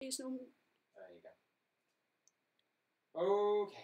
It's no. There you go. Okay.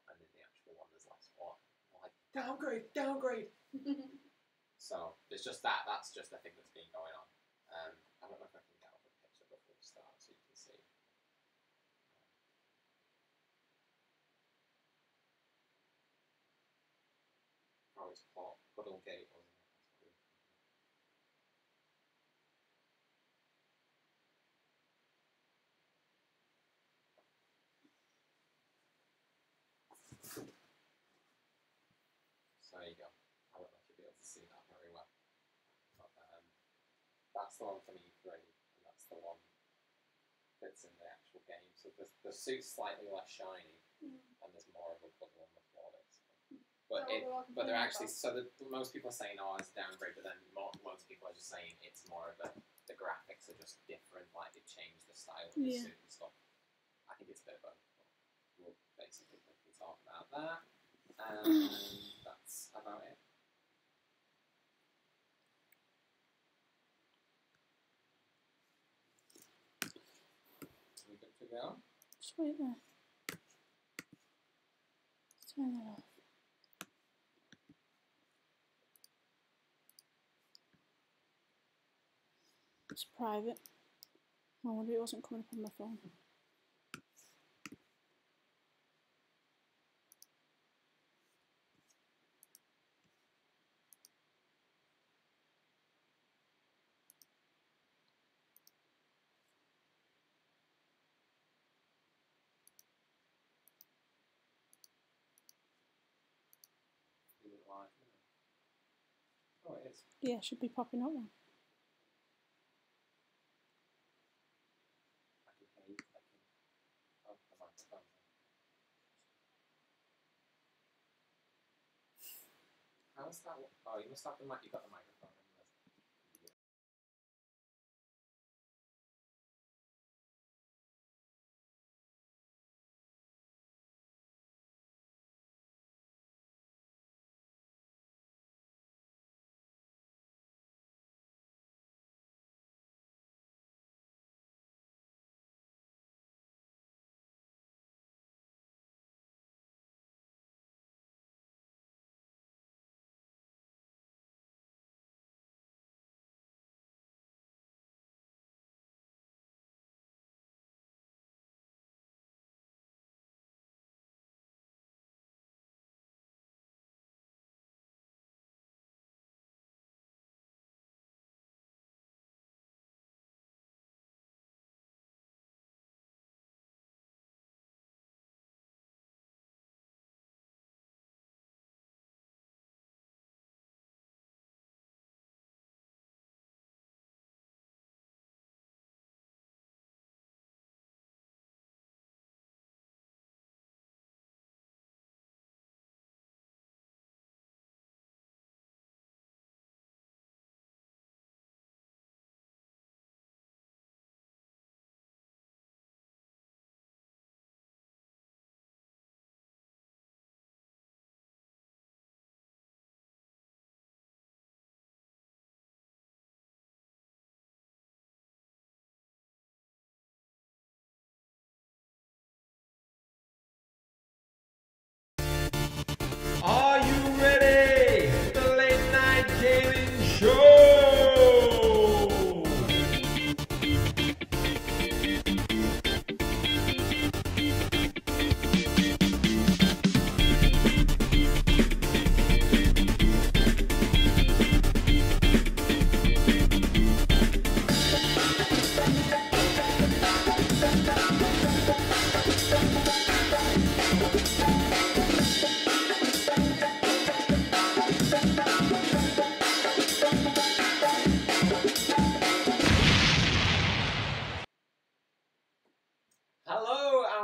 And in the actual one, there's less what? Like, downgrade, downgrade! So, there's just that. That's just the thing that's been going on. I don't know if I can get up a picture before we start so you can see. Oh, it's hot. Puddlegate, wasn't it? So there you go. I don't know if you'll be able to see that very well. But that's the one from E3, and that's the one that's in the actual game. So the suit's slightly less shiny, and there's more of a puddle on the floor. But they're actually, most people are saying, oh, it's a downgrade, but then most people are just saying it's more of the graphics are just different, like they've changed the style of the suit and stuff. I think it's a bit of both. We'll basically quickly talk about that. And that's about it. Are we good to go? Just wait there. Let's turn that off. It's private. I wonder it wasn't coming up on my phone. Is it live now? Oh, it is. Yeah, it should be popping up now. I can hear you clicking. Oh, the microphone. How's that? Oh, you must have the mic. You got the microphone.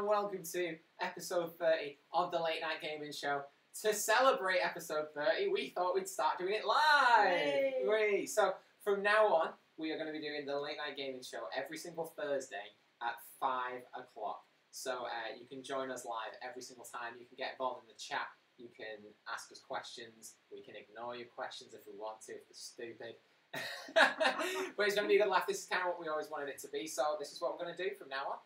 and welcome to episode 30 of the Late Night Gaming Show. To celebrate episode 30, we thought we'd start doing it live! Yay. So, from now on, we are going to be doing the Late Night Gaming Show every single Thursday at 5 o'clock. So, you can join us live every single time. You can get involved in the chat. You can ask us questions. We can ignore your questions if we want to, if they're stupid. But it's going to be a good laugh. This is kind of what we always wanted it to be, so this is what we're going to do from now on.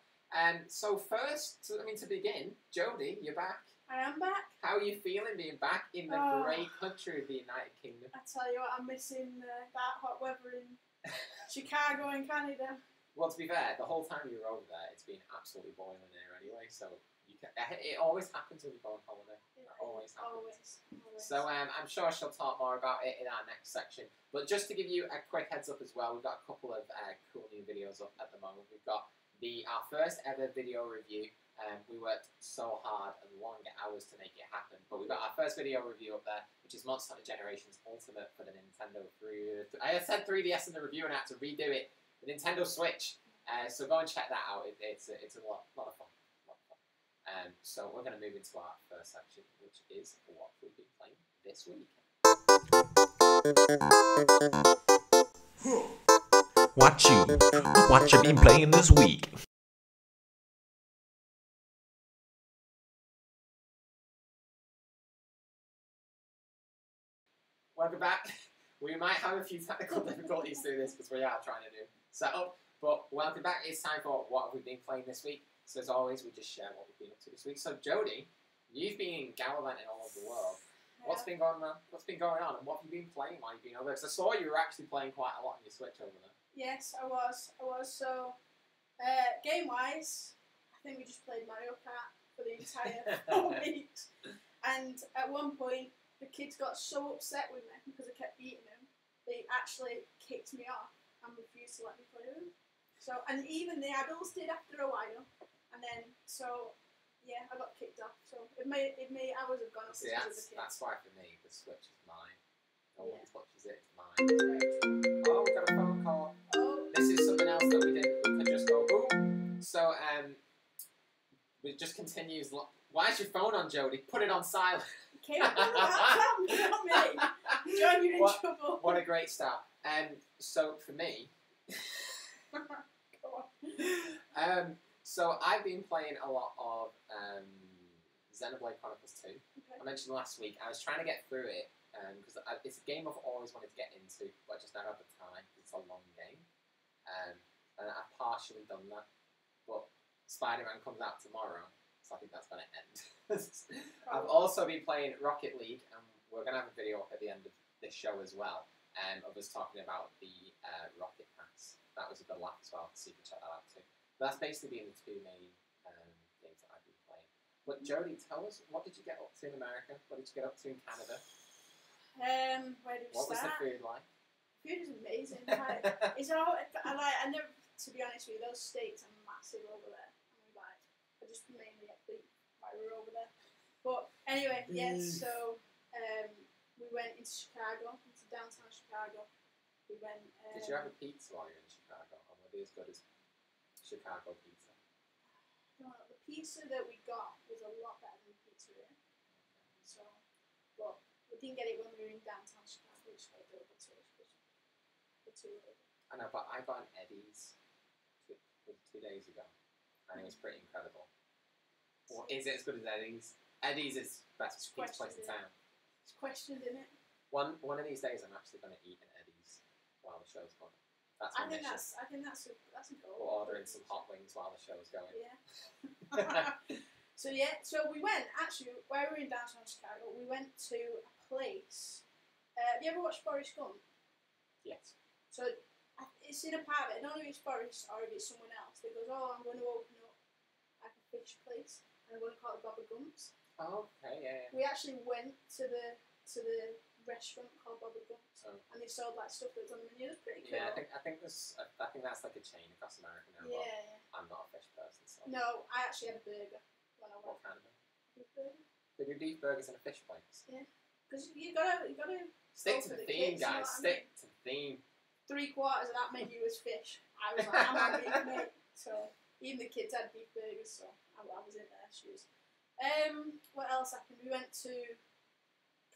So first, to begin, Jodie, you're back. I am back. How are you feeling being back in the great country of the United Kingdom? I tell you what, I'm missing that hot weather in Chicago and Canada. Well, to be fair, the whole time you were over there, it's been absolutely boiling there anyway, so it always happens when you go on holiday. It always happens. Always. So I'm sure she'll talk more about it in our next section. But just to give you a quick heads up as well, we've got a couple of cool new videos up at the moment. We've got our first ever video review. We worked so hard and long hours to make it happen. But we've got our first video review up there, which is Monster Hunter Generations Ultimate for the Nintendo 3. I said 3DS in the review and I had to redo it. The Nintendo Switch. So go and check that out. It's a lot of fun. So we're going to move into our first section, which is what we've been playing this week. What you been playing this week? Welcome back. We might have a few technical difficulties through this because we are trying to do setup, but welcome back. It's time for what have we been playing this week. So as always, we just share what we've been up to this week. So Jodie, you've been gallivanting all over the world. Yeah. What's been going on? And what have you been playing while you've been over there? Because I saw you were actually playing quite a lot on your Switch over there. Yes, I was. So, game-wise, I think we just played Mario Kart for the entire 4 weeks. And at one point, the kids got so upset with me because I kept beating them, they actually kicked me off and refused to let me play with them. So, and even the adults did after a while. And then, so, yeah, I got kicked off. So it may hours have gone up. See, that's why for me, the Switch is mine. No one touches it, it's mine. Oh, we got a phone call. Oh. This is something else that we could just go, boom. So, it just continues. Why is your phone on, Jodie? Put it on silent. Okay, not me. John, you're in trouble. What a great start. So for me, go on. So I've been playing a lot of Xenoblade Chronicles 2. Okay. I mentioned last week, I was trying to get through it, because it's a game I've always wanted to get into, but I just never had the time, because it's a long game. And I've partially done that, but Spider-Man comes out tomorrow, so I think that's going to end. I've also been playing Rocket League, and we're going to have a video up at the end of this show as well, of us talking about the Rocket Pass. That was a good laugh as well, so you can check that out too. But that's basically been the two main games that I've been playing. But Jodie, tell us, what did you get up to in America? What did you get up to in Canada? Where did we What was start? the food like? Food is amazing. It's all, I never, to be honest with you, those steaks are massive over there. I just mainly get beef while we were over there. But anyway, yes. So we went into Chicago, into downtown Chicago. We went. Did you have a pizza while you were in Chicago? Or were they as good as Chicago pizza? No, the pizza that we got was a lot better than the pizza here. So, but we didn't get it when we were in downtown Chicago. We just got it over to it. I know, but I got an Eddie's 2 days ago, and it was pretty incredible. Or is it as good as Eddie's? Eddie's is the best pizza place in town. It's questioned, isn't it? One of these days, I'm actually going to eat an Eddie's while the show's going. I think that's a goal. Or ordering some hot wings while the show's going. Yeah. So we went, actually, where we were in downtown Chicago, we went to a place. Have you ever watched Forrest Gump? Yes. So it's in a part of it. I don't know if it's Forrest or if it's someone else. That goes, I'm going to open up like a fish place, and I'm going to call it Baba Gumps. Oh, okay, yeah. We actually went to the restaurant called Baba Gumps, and they sold like stuff that was on the menu. It was pretty cool. Yeah, I think that's like a chain across America now. Yeah. I'm not a fish person, so. No, I actually had a burger when I went. What kind of burger? Beef burger. They do beef burgers in a fish place. Yeah, because you gotta stick to the theme, guys. Stick to the theme. 3/4 of that menu was fish. I was like, I'm on beef, mate. So even the kids had beef burgers, so I was issues. What else happened? We went to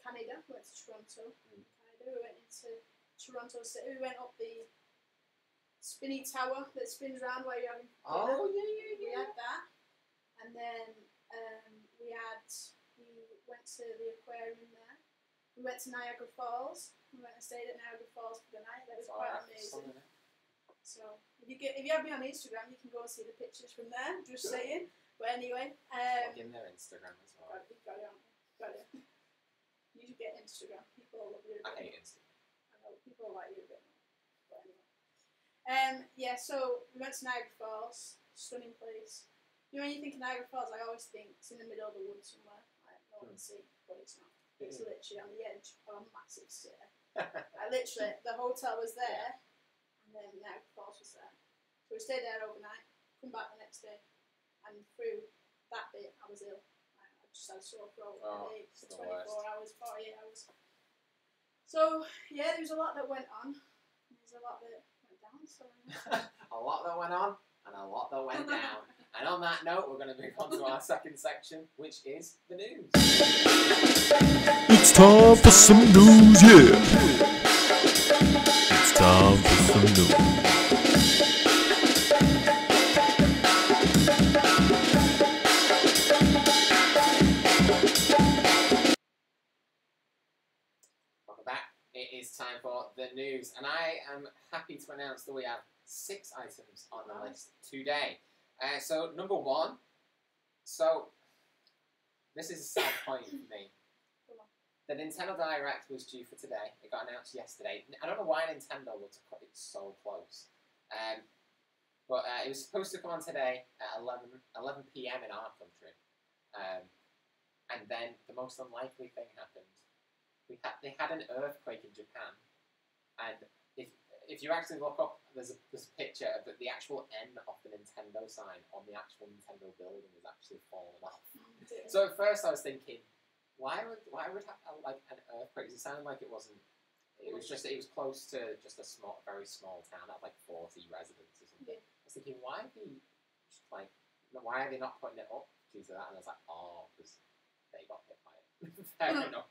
Canada. We went to Toronto. Canada. We went into Toronto City. We went up the spinny tower that spins around where you're having dinner. Oh yeah. We had that, and then we went to the aquarium there. We went to Niagara Falls. We went and stayed at Niagara Falls for the night. That was quite amazing. So if you have me on Instagram, you can go and see the pictures from there. Just saying. But anyway, log in their Instagram as well. Got it. You should get Instagram. People love you. I hate Instagram. I know people like you a bit more. But anyway. Yeah. So we went to Niagara Falls. Stunning place. You know, when you think of Niagara Falls, I always think it's in the middle of the woods somewhere, like Northern Sea, but it's not. It's literally on the edge of a massive city. Literally, the hotel was there, and then Niagara Falls was there. So we stayed there overnight, come back the next day, and through that bit, I was ill. I just had a sore throat for 24 hours, 48 hours. So, yeah, there was a lot that went on. There's a lot that went down. So a lot that went on, and a lot that went down. And on that note, we're going to move on to our second section, which is the news. It's time for some news, yeah. It's time for some news. Welcome back. It is time for the news, and I am happy to announce that we have 6 items on the list today. So, number 1. So, this is a sad point for me. The Nintendo Direct was due for today. It got announced yesterday. I don't know why Nintendo would cut it so close. But it was supposed to come on today at 11 p.m. in our country. And then the most unlikely thing happened. They had an earthquake in Japan. And if you actually look up, there's a picture of the actual N of the Nintendo sign on the actual Nintendo building is actually fallen off. So at first I was thinking, why would like an earthquake? It sounded like it wasn't. It was close to just a very small town that had like 40 residents or something. I was thinking, why are they not putting it up due to that? And I was like, because they got hit by it. Fair enough.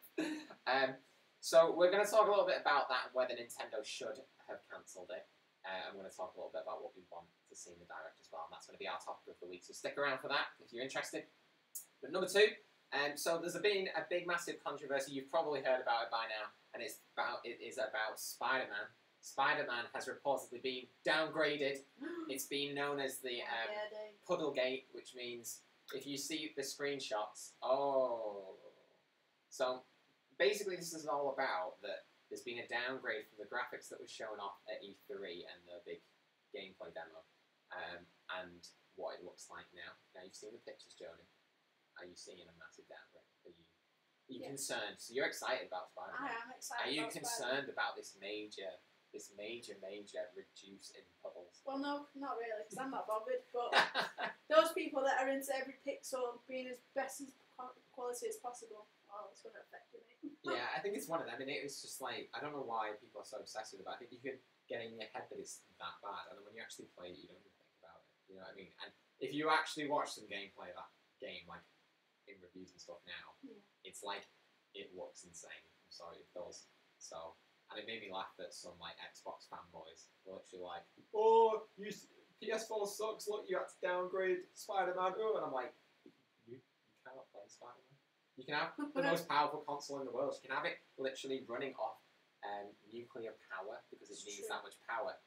So we're going to talk a little bit about that and whether Nintendo should have cancelled it. I'm going to talk a little bit about what we want to see in the Direct as well, and that's going to be our topic of the week. So stick around for that if you're interested. But number 2, so there's been a big, massive controversy. You've probably heard about it by now, and it is about Spider-Man. Spider-Man has reportedly been downgraded. It's been known as the Puddlegate, which means if you see the screenshots, so basically this is all about that. There's been a downgrade from the graphics that was shown off at E3 and the big gameplay demo, and what it looks like now. Now you've seen the pictures, Jodie. Are you seeing a massive downgrade? Are you concerned? So you're excited about Spider-Man. I am excited. Are you concerned about this major reduce in puddles? Well, no, not really, because I'm not bothered. But those people that are into every pixel being as best as quality as possible, it's going to affect me. Yeah, I think it's one of them, and it was just like, I don't know why people are so obsessed with it, but I think you could get in your head that it's that bad, and then when you actually play it, you don't even think about it, you know what I mean? And if you actually watch some gameplay of that game, like, in reviews and stuff now, it's like, it looks insane. I'm sorry, it does. So, and it made me laugh that some, like, Xbox fanboys were literally like, PS4 sucks, look, you had to downgrade Spider-Man, and I'm like, you cannot play Spider-Man. You can have the most powerful console in the world. You can have it literally running off nuclear power because it needs that much power.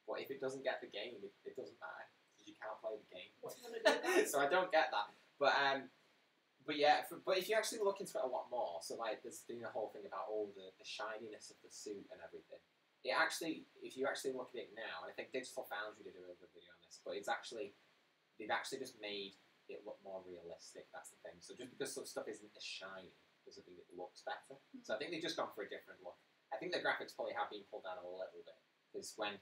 But if it doesn't get the game, it doesn't matter because you can't play the game. So I don't get that. But yeah, but if you actually look into it a lot more, so like there's been a whole thing about all the shininess of the suit and everything. It actually, if you actually look at it now, and I think Digital Foundry did a really good video on this, but they've actually just made it look more realistic. That's the thing. So just because some stuff isn't as shiny doesn't mean it looks better. So I think they've just gone for a different look. I think the graphics probably have been pulled down a little bit because when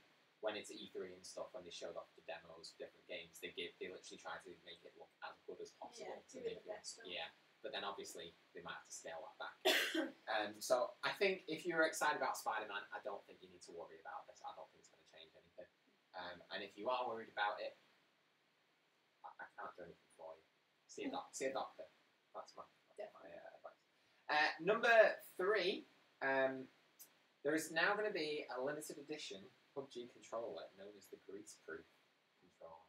it's E3 and stuff, when they showed off the demos of different games, they literally tried to make it look as good as possible to make it best. Yeah, but then obviously they might have to scale that back. So I think if you're excited about Spider-Man, I don't think you need to worry about this. I don't think it's going to change anything. And if you are worried about it, I can't do anything for you. See a doctor. That's my advice. Number 3, there is now going to be a limited edition PUBG controller known as the greaseproof controller.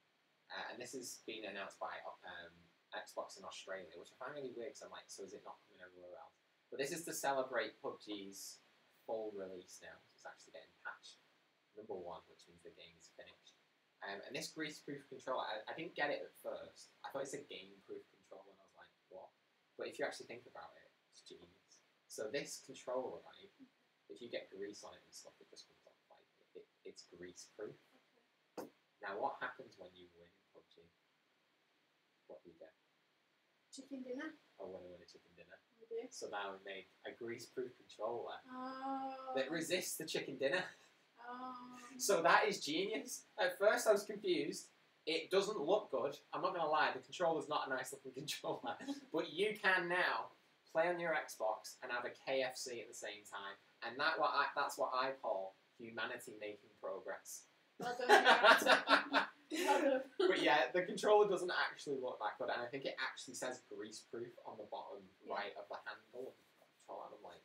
And this has been announced by Xbox in Australia, which I find really weird because I'm like, so is it not coming everywhere else? But this is to celebrate PUBG's full release now. So it's actually getting patched number 1, which means the game is finished. And this greaseproof controller, I didn't get it at first. I thought it's a game-proof controller, and I was like, what? But if you actually think about it, it's genius. So this controller, right, if you get grease on it and stuff, it just comes off. Like, it's grease-proof. Okay. Now, what happens when you win PUBG? What do you get? Chicken dinner. Oh, when I win a chicken dinner. We do. So now we made a greaseproof controller that resists the chicken dinner. So that is genius. At first I was confused. It doesn't look good. I'm not going to lie, the controller's not a nice looking controller. But you can now play on your Xbox and have a KFC at the same time. And that's what I call humanity making progress. Well done, But yeah, the controller doesn't actually look that good. And I think it actually says greaseproof on the bottom right of the handle of the controller. And I'm like,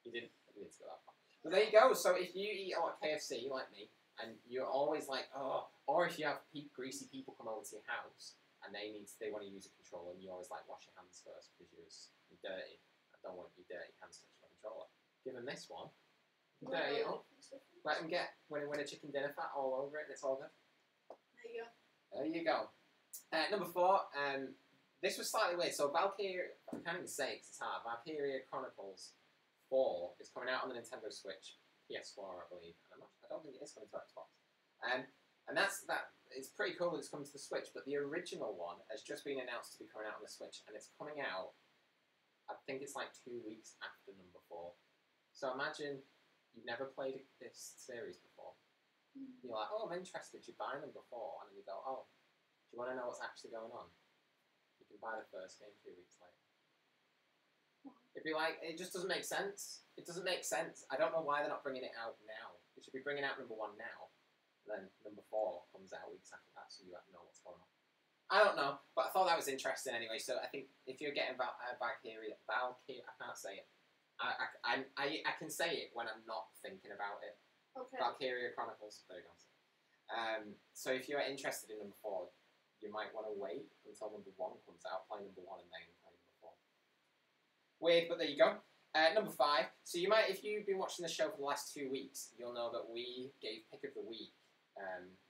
you didn't need to go that far. But there you go. So if you eat a lot of KFC like me, and you're always like, oh, or if you have greasy people come over to your house and they want to use a controller, and you always like wash your hands first because you're dirty. I don't want your dirty hands touching my controller. Give them this one. Dirty it up. Let them get win a chicken dinner fat all over it, and it's all good. There you go. There you go. Number 4. This was slightly weird. So Valkyria, I can't even say it 'cause it's hard. Valkyria Chronicles 4 is coming out on the Nintendo Switch, PS4, I believe. And I don't think it is coming to Xbox. And it's pretty cool that it's coming to the Switch, but the original one has just been announced to be coming out on the Switch, and it's coming out, I think it's like 2 weeks after number 4. So imagine you've never played this series before. You're like, oh, I'm interested, you buy number 4, and then you go, oh, do you want to know what's actually going on? You can buy the first game 2 weeks later. It'd be like, it just doesn't make sense. It doesn't make sense. I don't know why they're not bringing it out now. They should be bringing out number 1 now. And then number 4 comes out weeks after that, so you have to know what's going on. I don't know, but I thought that was interesting anyway. So I think if you're getting Valkyria, I can't say it. I can say it when I'm not thinking about it. Okay. Valkyria Chronicles. There you go. So if you're interested in number 4, you might want to wait until number 1 comes out, play number 1, and then play number 4. Weird, but there you go. Number 5. So you might, if you've been watching the show for the last 2 weeks, you'll know that we gave Pick of the Week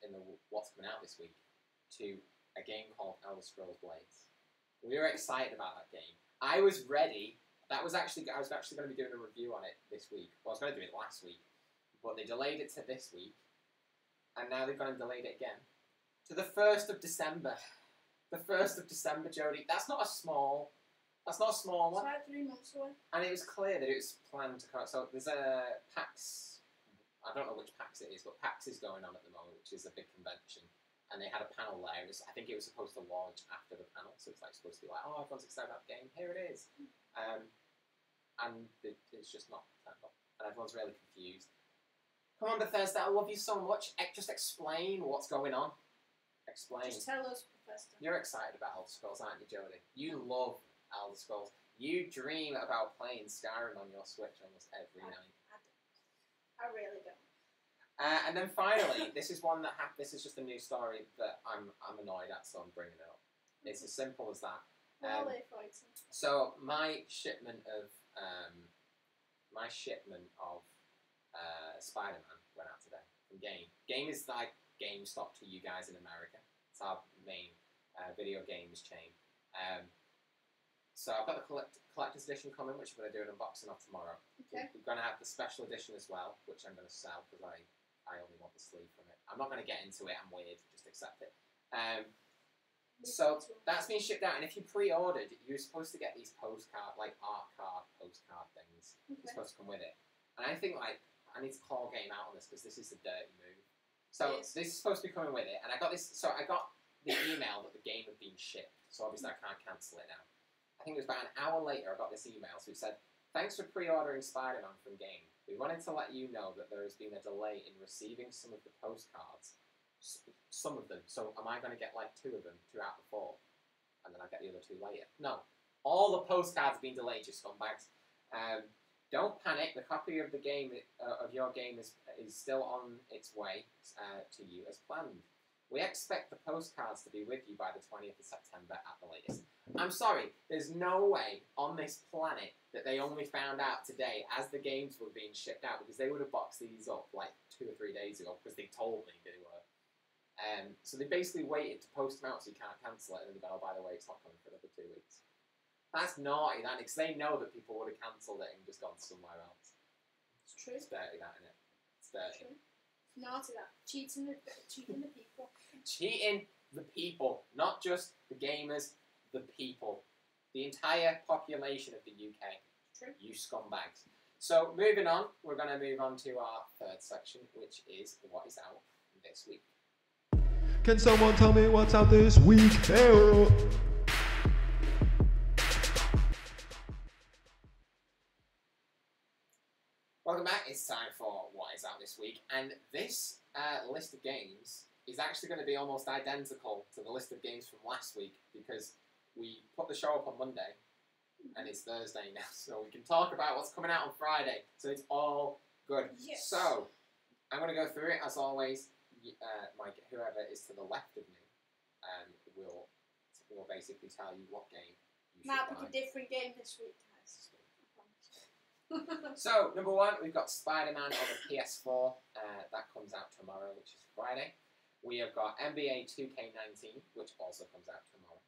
in the what's coming out this week to a game called Elder Scrolls Blades. We were excited about that game. I was ready. I was actually going to be doing a review on it this week. Well, I was going to do it last week, but they delayed it to this week, and now they've gone and delayed it again to the 1st of December. The 1st of December, Jodie. That's not a small one. It's like 3 months away. And it was clear that it was planned to come out. So there's a PAX, I don't know which PAX it is, but PAX is going on at the moment, which is a big convention. And they had a panel there. I think it was supposed to launch after the panel, so it's like supposed to be like, oh, everyone's excited about the game. Here it is. And it's just not turned up. And everyone's really confused. Come on, Bethesda, I love you so much. Just explain what's going on. Explain. Just tell us, Bethesda. You're excited about Elder Scrolls, aren't you, Jodie? You love Elder Scrolls. You dream about playing Skyrim on your Switch almost every night. I really don't. And then finally, this is one that this is just a news story that I'm annoyed at, so I'm bringing it up. It's as simple as that. So my shipment of Spider-Man went out today from Game. Game is like GameStop to you guys in America. It's our main video games chain. So I've got the collector's edition coming, which I'm going to do an unboxing of tomorrow. Okay. We're going to have the special edition as well, which I'm going to sell because I only want the sleeve from it. I'm not going to get into it. I'm weird. Just accept it. So that's been shipped out, and if you pre-ordered, you're supposed to get these postcard, like art card postcard things. Okay. It's supposed to come with it. And I think like I need to call Game out on this because this is a dirty move. So this is supposed to be coming with it, and I got this. So I got the email that the game had been shipped. So obviously I can't cancel it now. I think it was about an hour later I got this email. So it said, "Thanks for pre-ordering Spider-Man from Game. We wanted to let you know that there has been a delay in receiving some of the postcards. Some of them. So am I going to get like 2 of them, 2 out of 4? and then I get the other 2 later. No, all the postcards have been delayed, you scumbags. Don't panic. The copy of the game of your game is still on its way to you as planned. We expect the postcards to be with you by the 20th of September at the latest. I'm sorry, there's no way on this planet that they only found out today as the games were being shipped out, because they would have boxed these up like 2 or 3 days ago because they told me they were. So they basically waited to post them out so you can't cancel it, and then they go, oh, by the way, it's not coming for another 2 weeks. That's naughty, that, because they know that people would have cancelled it and just gone somewhere else. It's true. It's dirty, that, isn't it? It's dirty. True. It's naughty, that. Cheating the people. Cheating the people, not just the gamers, the people. The entire population of the UK. True. You scumbags. So, moving on, we're going to move on to our 3rd section, which is what is out this week. Can someone tell me what's out this week? Hey-oh. Welcome back. It's time for what is out this week, and this list of games is actually going to be almost identical to the list of games from last week, because we put the show up on Monday, and it's Thursday now, so we can talk about what's coming out on Friday. So it's all good. Yes. So I'm going to go through it as always. Whoever is to the left of me will basically tell you what game you should Might buy. pick a different game this week, guys. So, number 1, we've got Spider-Man on the PS4. That comes out tomorrow, which is Friday. We have got NBA 2K19, which also comes out tomorrow.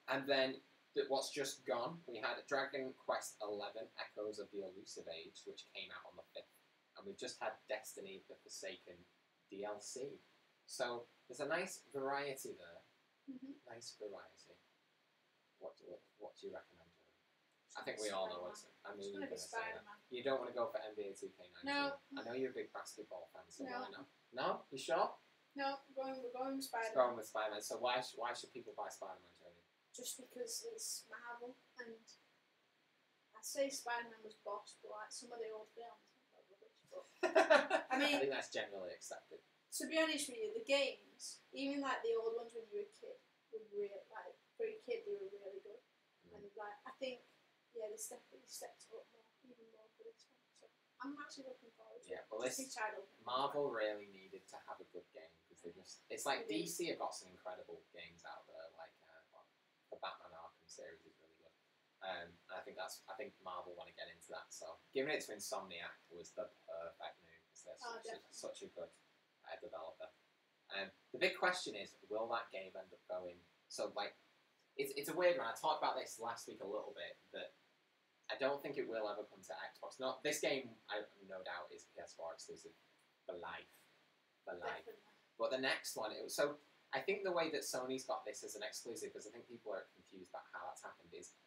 And then, what's just gone, we had Dragon Quest 11, Echoes of the Elusive Age, which came out on the 5th. And we've just had Destiny the Forsaken DLC. So, there's a nice variety there. Nice variety. What do you recommend? I think we all know what's. I mean, you're going to say that. You don't want to go for NBA 2K19. No. I know you're a big basketball fan, so No. why not? No? You sure? No, we're going with Spider-Man. It's going with Spider-Man. So why should people buy Spider-Man, Jodie? Just because it's Marvel, and I say Spider-Man was boss, but like some of the old films, I rubbish. But I mean, I think that's generally accepted. to be honest with you, the games, even like the old ones when you were a kid, were real. Like for a kid, they were really good. And like I think, yeah, they definitely stepped up even more for this one. So I'm actually looking forward to it. Yeah, well, Marvel really needed to have a good game, because it's like DC have got some incredible games out there, like the Batman Arkham series is really good. And I think Marvel want to get into that. So giving it to Insomniac was the perfect move, because they're such a good developer. The big question is, will that game end up going? So like, it's a weird one. I talked about this last week a little bit, that I don't think it will ever come to Xbox. Not this game, I no doubt is PS4 exclusive for life. But the next one, so I think the way that Sony's got this as an exclusive, because I think people are confused about how that's happened, is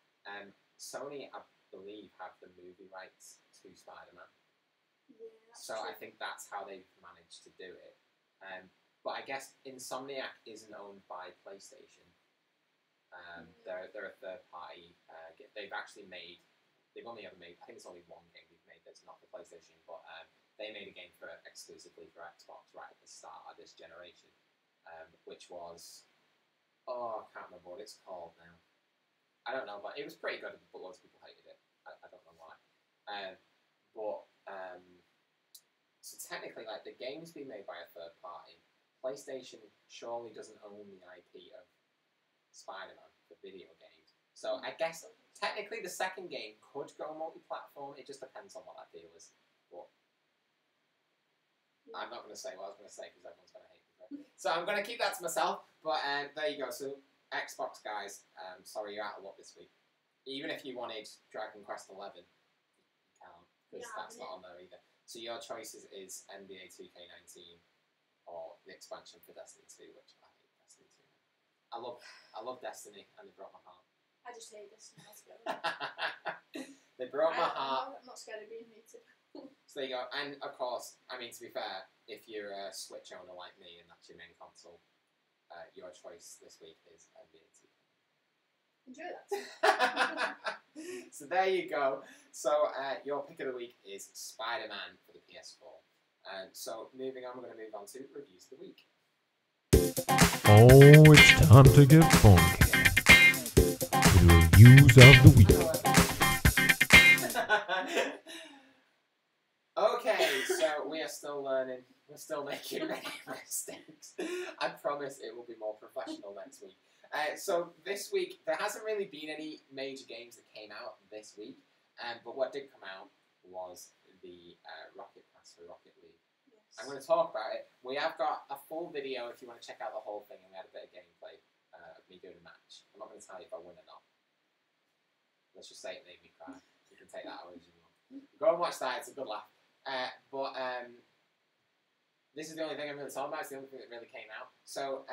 Sony, I believe, have the movie rights to Spider-Man. Yeah, so true. I think that's how they've managed to do it. But I guess Insomniac isn't owned by PlayStation. They're a third party. They've only ever made, I think it's only one game they've made that's not for PlayStation, but they made a game exclusively for Xbox right at the start of this generation, which was, I can't remember what it's called now. I don't know, but it was pretty good, but loads of people hated it. I don't know why. So technically, like, the game's been made by a third party. PlayStation surely doesn't own the IP of Spider-Man for video games. So I guess technically the second game could go multi-platform. It just depends on what that deal is. But I'm not going to say what I was going to say, because everyone's going to hate me. So I'm going to keep that to myself. But there you go. So Xbox guys, sorry you're out of luck this week. Even if you wanted Dragon Quest 11, you can't, because that's not on there either. So your choices is NBA 2K19 or the expansion for Destiny 2, which I hate Destiny 2. I love Destiny, and they broke my heart. I just hate Destiny altogether. They broke my heart. I'm not scared of being hated. So there you go. And of course, I mean, to be fair, if you're a Switch owner like me and that's your main console, your choice this week is NBA 2K. Enjoy that. So there you go. So your pick of the week is Spider-Man for the PS4. So moving on, we're going to move on to reviews of the week. Oh, it's It's time to get funky. The reviews of the week. Okay, so we are still learning. We're still making many mistakes. I promise it will be more professional next week. So this week, there hasn't really been any major games that came out this week, but what did come out was the Rocket Pass for Rocket League. Yes. I'm going to talk about it. We have got a full video if you want to check out the whole thing, and we had a bit of gameplay of me doing a match. I'm not going to tell you if I win or not. Let's just say it made me cry. You can take that out as you want. Go and watch that. It's a good laugh. But this is the only thing I'm going to talk about. It's the only thing that really came out. So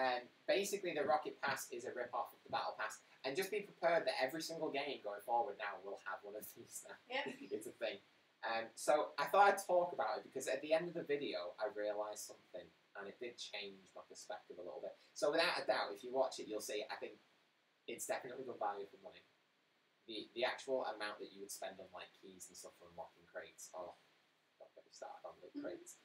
basically, the Rocket Pass is a rip-off of the Battle Pass. And just be prepared that every single game going forward now will have one of these now. Yeah. It's a thing. So I thought I'd talk about it because at the end of the video, I realised something. And it did change my perspective a little bit. So without a doubt, if you watch it, you'll see, I think it's definitely good value for money. The actual amount that you would spend on like keys and stuff for unlocking crates. Oh, don't get me started on the crates.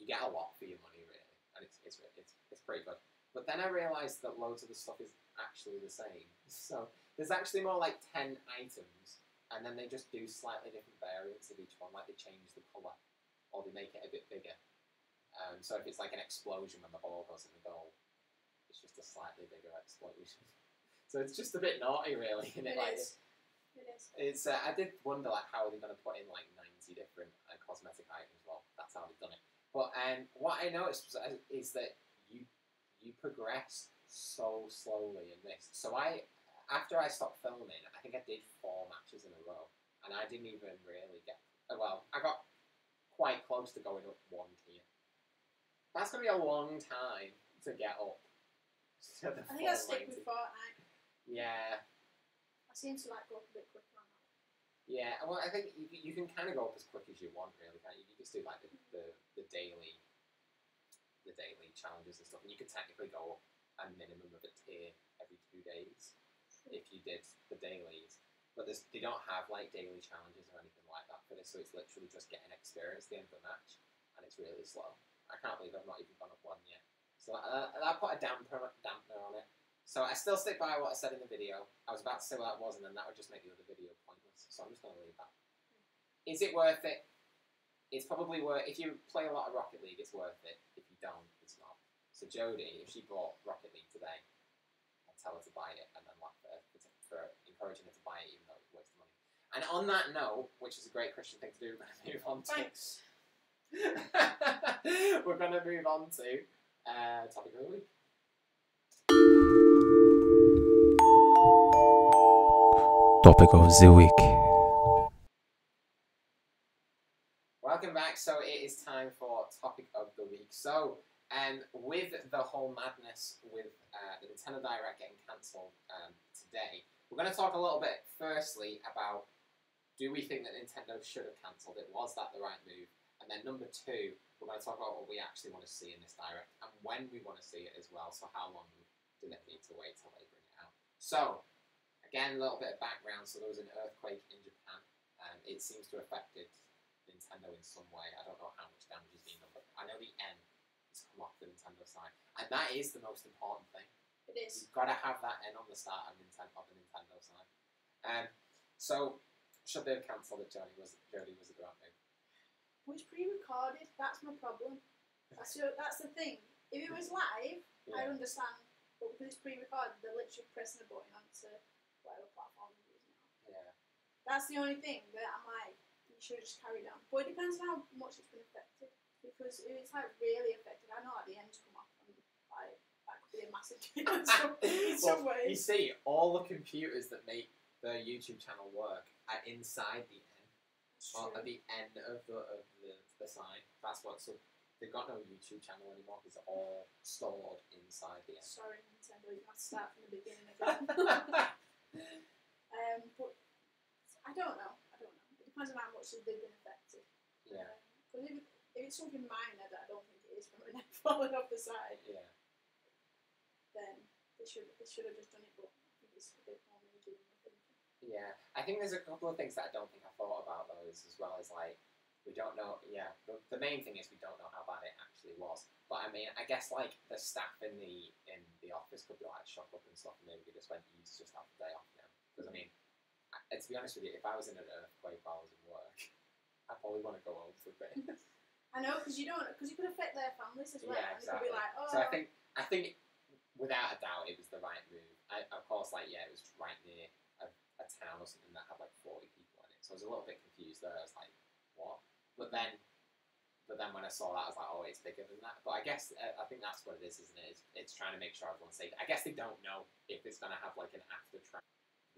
You get a lot for your money, really, and it's pretty good. But then I realised that loads of the stuff is actually the same. So there's actually more like 10 items, and then they just do slightly different variants of each one, like they change the colour, or they make it a bit bigger. So if it's like an explosion when the ball goes in the goal, it's just a slightly bigger explosion. So it's just a bit naughty, really, isn't it? It is. It's. I did wonder like how are they going to put in like 90 different cosmetic items. Well, that's how they've done it. But what I noticed is that you progress so slowly in this. So after I stopped filming, I think I did 4 matches in a row, and I didn't even really get. Well, I got quite close to going up 1 tier. That's going to be a long time to get up. To the I think I'll stick 490. with Fortnite. Yeah. I seem to like go up a bit quicker on that. Yeah, well, I think you can kind of go up as quick as you want, really, can't you? You just do like the daily challenges and stuff, and you could technically go up a minimum of a tier every 2 days if you did the dailies. But they don't have like daily challenges or anything like that for this, so it's literally just getting experience at the end of the match, and it's really slow. I can't believe I've not even gone up 1 yet. So that put a dampener on it. So I still stick by what I said in the video. I was about to say what that was, and then that would just make the other video pointless. So I'm just going to leave that. Is it worth it? It's probably worth. If you play a lot of Rocket League, it's worth it. If you don't, it's not. So Jodie, if she bought Rocket League today, I'd tell her to buy it and then laugh at her for encouraging her to buy it, even though it's a waste of money. And on that note, which is a great Christian thing to do, we're going to move on to. Thanks. We're going to move on to topic of the week. Topic of the week. Welcome back. So it is time for topic of the week. So with the whole madness with the Nintendo Direct getting cancelled today, we're going to talk a little bit firstly about do we think that Nintendo should have cancelled it? Was that the right move? And then number 2, we're going to talk about what we actually want to see in this Direct and when we want to see it as well. So how long do they need to wait till they bring it out? So again, a little bit of background. So there was an earthquake in Japan. It seems to have affected Nintendo in some way. I don't know how much damage has been done, but I know the N has come off the Nintendo side. And that is the most important thing. It is. You've got to have that N on the start of the Nintendo side. So should they have cancelled it, Jodie? Was it the right move? Well, it's pre-recorded. That's my problem. That's the thing. If it was live, I understand. But because it's pre-recorded, they're literally pressing a button onto whatever platform they're using now. Yeah. That's the only thing that I'm like, you should have just carried on. But it depends on how much it's been affected. Because if it's like really affected, I know at the end's come off and like that could be a massive deal in some ways. You see, all the computers that make the YouTube channel work are inside the N. Or at the end of the sign. That's what. So they've got no YouTube channel anymore because it's all stored inside the N. Sorry, Nintendo, you have to start from the beginning again. But I don't know. It depends on how much they've been affected. Yeah. Because if it's something minor that I don't think it is from an egg falling off the side, then they should have just done it. But I think it's a bit more major than we're thinking. Yeah, I think there's a couple of things that I don't think I thought about those as well as like We don't know. Yeah, the main thing is we don't know how bad it actually was. But I mean, I guess like the staff in the office could be like shocked up and stuff, and maybe we just went, "You just have the day off now." Because I mean, to be honest with you, if I was in an earthquake while I was in work, I probably want to go home for a bit. I know, because you could affect their families as well. Yeah, and exactly. It could be like, oh. So I think without a doubt it was the right move. Of course, like it was right near a town or something that had like 40 people in it, so I was a little bit confused there. I was like, what? But then when I saw that, I was like, oh, it's bigger than that. But I guess I think that's what it is, isn't it? It's trying to make sure everyone's safe. I guess they don't know if it's going to have like an after track,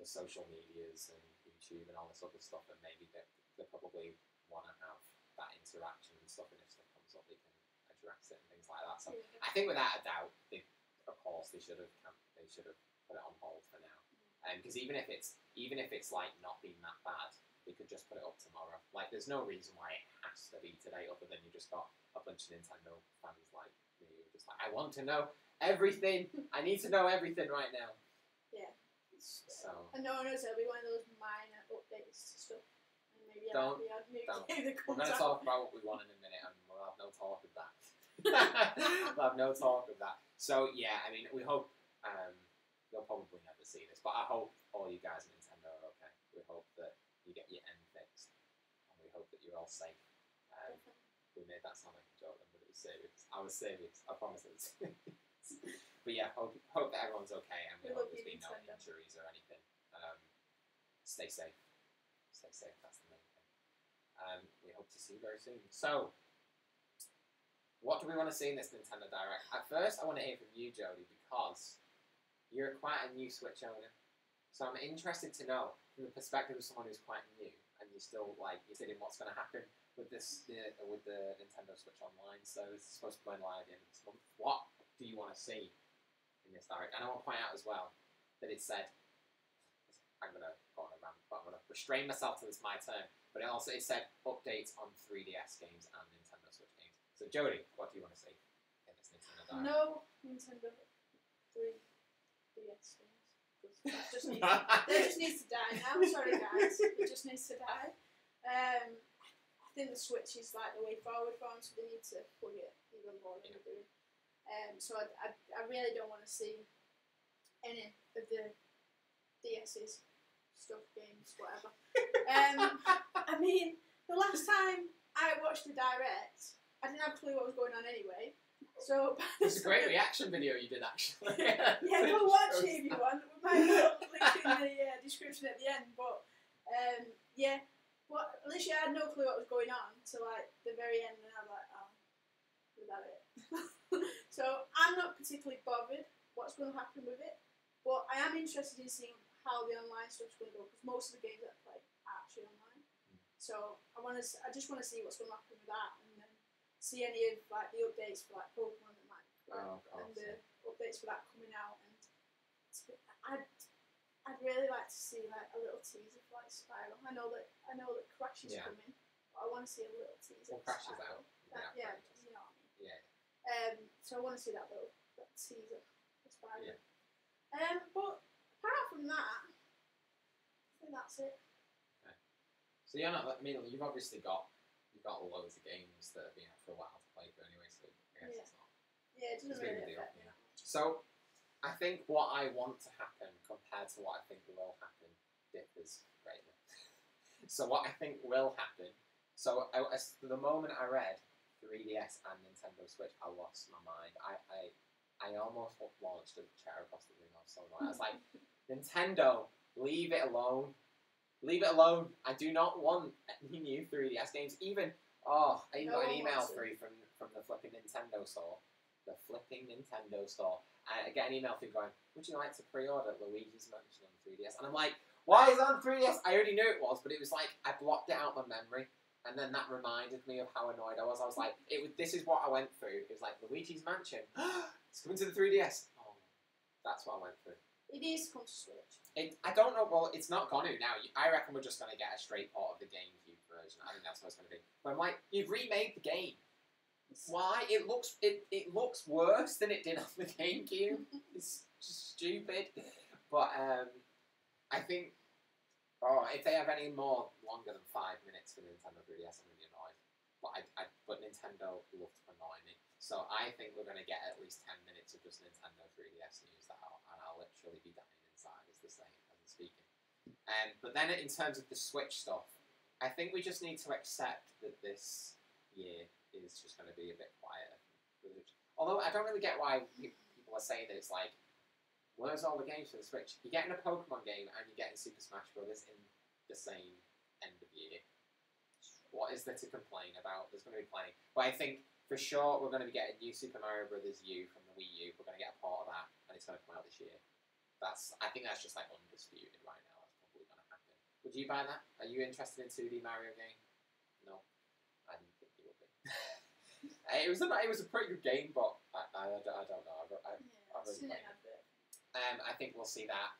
the social medias and YouTube and all this other stuff, and maybe they probably want to have that interaction and stuff, and if stuff comes up, they can address it and things like that. So I think without a doubt, of course, they should have put it on hold for now. Because even if it's like not being that bad, they could just put it up tomorrow. Like, there's no reason why it has to be today, other than you just got a bunch of Nintendo fans like me who are just like, I want to know everything. I need to know everything right now. Yeah. So. And no one knows, it'll be one of those minor updates to stuff. And maybe don't. Game that We're comes going to out. talk about what we want in a minute, and we'll have no talk of that. We'll have no talk of that. So yeah, I mean, we hope you'll probably never see this, but I hope all you guys at Nintendo are okay. We hope that you get your end fixed, and we hope that you're all safe. We made that sound like a joke, but it was serious. I was serious. I promise it was serious. But yeah, hope that everyone's okay, and we hope there's been no injuries or anything. Stay safe. Stay safe. That's the main thing. We hope to see you very soon. So, what do we want to see in this Nintendo Direct? At first, I want to hear from you, Jodie, because you're quite a new Switch owner. So I'm interested to know, from the perspective of someone who's quite new, and you're still interested in what's going to happen with this, with the Nintendo Switch Online. So this is supposed to go live at the end of this month. What do you want to see in this Direct? And I want to point out as well that it said, I'm going to go on a rant, but I'm going to restrain myself till it's my turn. But it said updates on 3DS games and Nintendo Switch games. So Jodie, what do you want to see in this Nintendo Direct? No Nintendo 3DS games. That just needs to die now. Sorry guys, it just needs to die. I think the Switch is like the way forward for them, so they need to plug it even more than they're doing. So I really don't want to see any of the DS's stuff, games, whatever. I mean, the last time I watched the Direct, I didn't have a clue what was going on anyway. So it's a great reaction video you did, actually. Yeah, go watch it if you want. We might put a link in the description at the end. But yeah, at least I had no clue what was going on till like the very end, and I was like, oh, is that it? So I'm not particularly bothered what's going to happen with it, but I am interested in seeing how the online stuff's going to go, because most of the games that I play are actually online. So I just want to see what's going to happen with that, and then see any of like the updates for like Pokemon that might and the updates for that coming out. And I'd really like to see like a little teaser for like Spiral. I know that Crash is coming, but I want to see a little teaser. Well, Crash is out. Yeah, you know what I mean. Yeah. So I want to see that little teaser for Spiral. Yeah. But apart from that, I think that's it. Okay. So you're not. I mean, you've obviously got loads of games that have been out for a while to play through anyway, so I guess it's not. Yeah, it doesn't really affect me that much. So, I think what I want to happen compared to what I think will happen differs greatly. So what I think will happen, the moment I read 3DS and Nintendo Switch, I lost my mind. I almost launched a chair across the room. I was so annoyed. I was like, Nintendo, leave it alone. Leave it alone. I do not want any new 3DS games. I even got an email through from the flipping Nintendo store. The flipping Nintendo store. I get an email through going, would you like to pre-order Luigi's Mansion on 3DS? And I'm like, why is it on 3DS? I already knew it was, but it was like, I blocked it out of my memory. And then that reminded me of how annoyed I was. I was like, this is what I went through. It was like, Luigi's Mansion. It's coming to the 3DS. Oh, that's what I went through. It is come to Switch. I don't know. Well, it's not gonna now. I reckon we're just gonna get a straight port of the GameCube version. I think that's what it's gonna be. But I'm like, you've remade the game. Why? It looks worse than it did on the GameCube. It's just stupid. But I think Oh, if they have any more longer than 5 minutes for the Nintendo 3DS, I'm going to be annoyed. But Nintendo love to annoy me. So I think we're going to get at least 10 minutes of just Nintendo 3DS news that I'll literally be dying inside as the saying, as I'm speaking. But then in terms of the Switch stuff, I think we just need to accept that this year is just going to be a bit quieter. Although I don't really get why people are saying that it's like, where's all the games for the Switch? You're getting a Pokemon game and you're getting Super Smash Bros. In the same end of year. What is there to complain about? There's going to be plenty. But I think, for sure, we're going to be getting new Super Mario Bros. U from the Wii U. We're going to get a part of that, and it's going to come out this year. I think that's just, like, undisputed right now. That's probably going to happen. Would you buy that? Are you interested in 2D Mario game? No. I didn't think you would be. It was a pretty good game, but I don't know. I've really played it. I think we'll see that.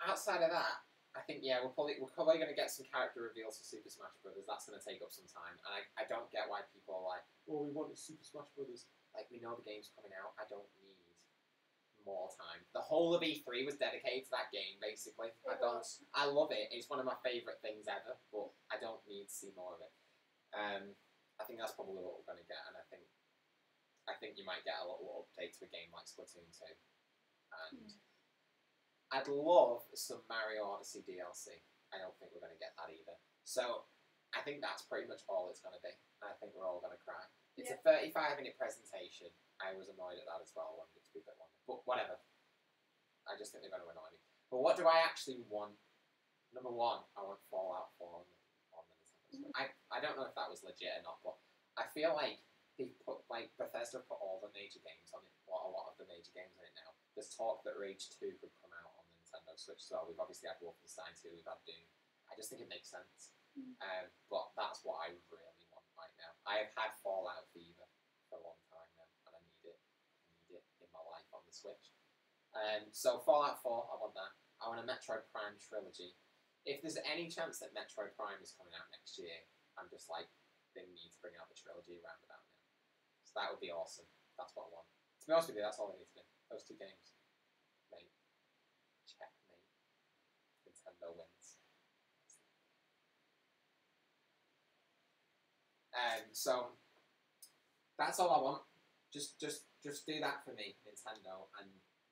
Outside of that, I think we're probably going to get some character reveals for Super Smash Bros. That's going to take up some time, and I don't get why people are like, "Oh, we want Super Smash Bros." Like, we know the game's coming out. I don't need more time. The whole of E3 was dedicated to that game, basically. I love it. It's one of my favourite things ever, but I don't need to see more of it. I think that's probably what we're going to get, and I think you might get a little update to a game like Splatoon 2, and. I'd love some Mario Odyssey DLC. I don't think we're going to get that either. So, I think that's pretty much all it's going to be. I think we're all going to cry. It's a 35-minute presentation. I was annoyed at that as well. I wanted it to be a bit longer. But whatever. I just think they're going to annoy me. But what do I actually want? Number one, I want Fallout 4 on the Nintendo Switch. I don't know if that was legit or not, but I feel like they put, like, Bethesda put all the major games on it, or a lot of the major games on it now. There's talk that Rage 2 could come out on the Nintendo Switch as well. We've obviously had Wolfenstein 2, we've had Doom. I just think it makes sense. But that's what I really want right now. I have had Fallout Fever for a long time now, and I need it. In my life on the Switch. So Fallout 4, I want that. I want a Metroid Prime trilogy. If there's any chance that Metroid Prime is coming out next year, I'm just like, they need to bring out the trilogy around about now. So that would be awesome. That's what I want. To be honest with you, that's all I need to do. Those two games. Mate. Checkmate. Nintendo wins. So that's all I want. Just do that for me, Nintendo, and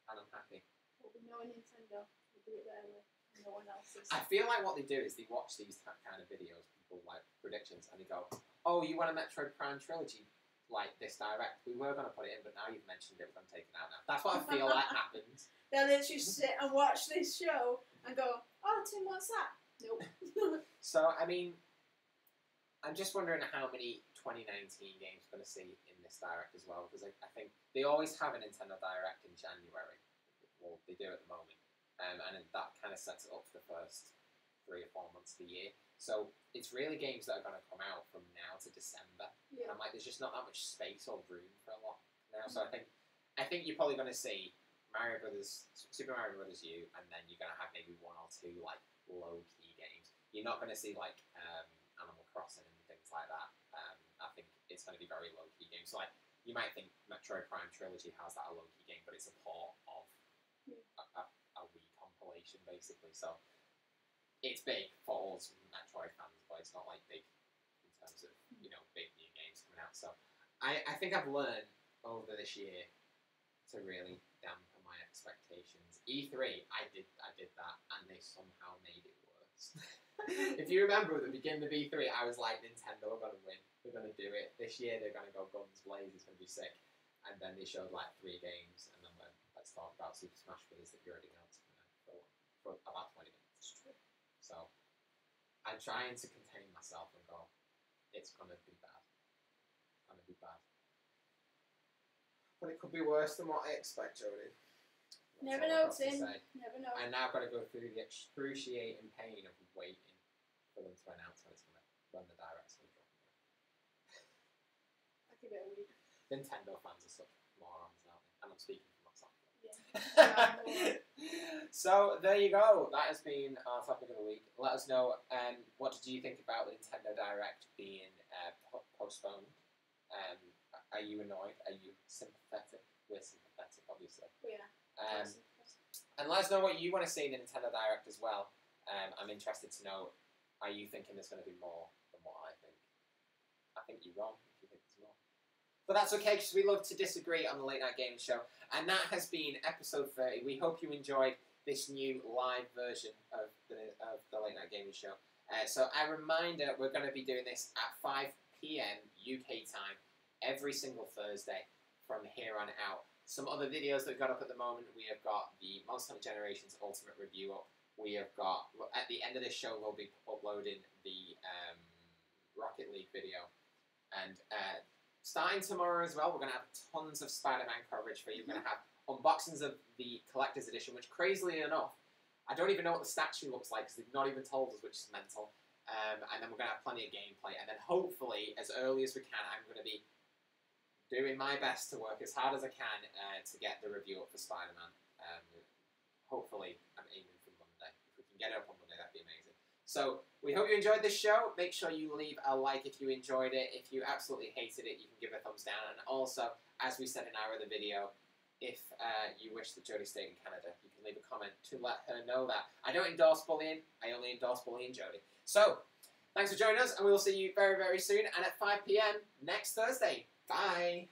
I'm happy. Well, we know Nintendo. We do it their way. No one else's. I feel like what they do is they watch these kind of videos, people like predictions, and they go, "Oh, you want a Metroid Prime trilogy like this direct? We were going to put it in, but now you've mentioned it, we're going to take it out now." That's what I feel like happens. They'll literally sit and watch this show and go, "Oh, Tim, what's that?" Nope. So, I mean, I'm just wondering how many 2019 games we're going to see in this direct as well, because I think they always have a Nintendo Direct in January. Well, they do at the moment. And that kind of sets it up for the first 3 or 4 months of the year. So it's really games that are going to come out from now to December. Yeah. And I'm like, there's just not that much space or room for a lot now. So I think you're probably going to see Super Mario Bros. U, and then you're going to have maybe 1 or 2 like low-key games. You're not going to see like Animal Crossing and things like that. I think it's going to be very low-key games. So like, you might think Metroid Prime Trilogy has that a low-key game, but it's a port of a Wii compilation, basically. So it's big for us Metroid fans, but it's not like big in terms of, big new games coming out. So I think I've learned over this year to really dampen my expectations. E3, I did that, and they somehow made it worse. If you remember at the beginning of E3, I was like, Nintendo are going to win. They're going to do it. This year they're going to go guns blazing. It's going to be sick. And then they showed like 3 games, and then let's talk about Super Smash Bros. That you already announced for about 20 minutes. So I'm trying to contain myself and go, it's going to be bad. It's going to be bad. But it could be worse than what I expect, Jodie. Never know, Tim. Never know. And now I've got to go through the excruciating pain of waiting for them to announce when the direct's going to drop. I'll give it a week. Nintendo fans are such morons, aren't they? And I'm speaking for myself. Yeah. So there you go. That has been our topic of the week. Let us know what did you think about the Nintendo Direct being postponed. Are you annoyed? Are you sympathetic? We're sympathetic, obviously. Yeah. And let us know what you want to see in the Nintendo Direct as well. I'm interested to know, are you thinking there's going to be more than what I think? I think you're wrong if you think there's more. But that's okay, because we love to disagree on the Late Night Gaming Show. And that has been episode 30. We hope you enjoyed this new live version of the Late Night Gaming Show. So a reminder, we're going to be doing this at 5 p.m. UK time every single Thursday from here on out. Some other videos that we've got up at the moment, we have got the Monster Hunter Generations Ultimate Review up. We have got, at the end of this show, we'll be uploading the Rocket League video. And starting tomorrow as well, we're going to have tons of Spider-Man coverage for you. We're going to have unboxings of the Collector's Edition, which, crazily enough, I don't even know what the statue looks like because they've not even told us, which is mental. And then we're going to have plenty of gameplay. And then hopefully, as early as we can, I'm going to be doing my best to work as hard as I can to get the review up for Spider-Man. Hopefully, I'm aiming for Monday. If we can get it up on Monday, that'd be amazing. So, we hope you enjoyed this show. Make sure you leave a like if you enjoyed it. If you absolutely hated it, you can give it a thumbs down. And also, as we said in our other video, if you wish that Jodie stayed in Canada, you can leave a comment to let her know that. I don't endorse bullying, I only endorse bullying Jodie. So, thanks for joining us, and we will see you very, very soon, and at 5 p.m. next Thursday. Bye!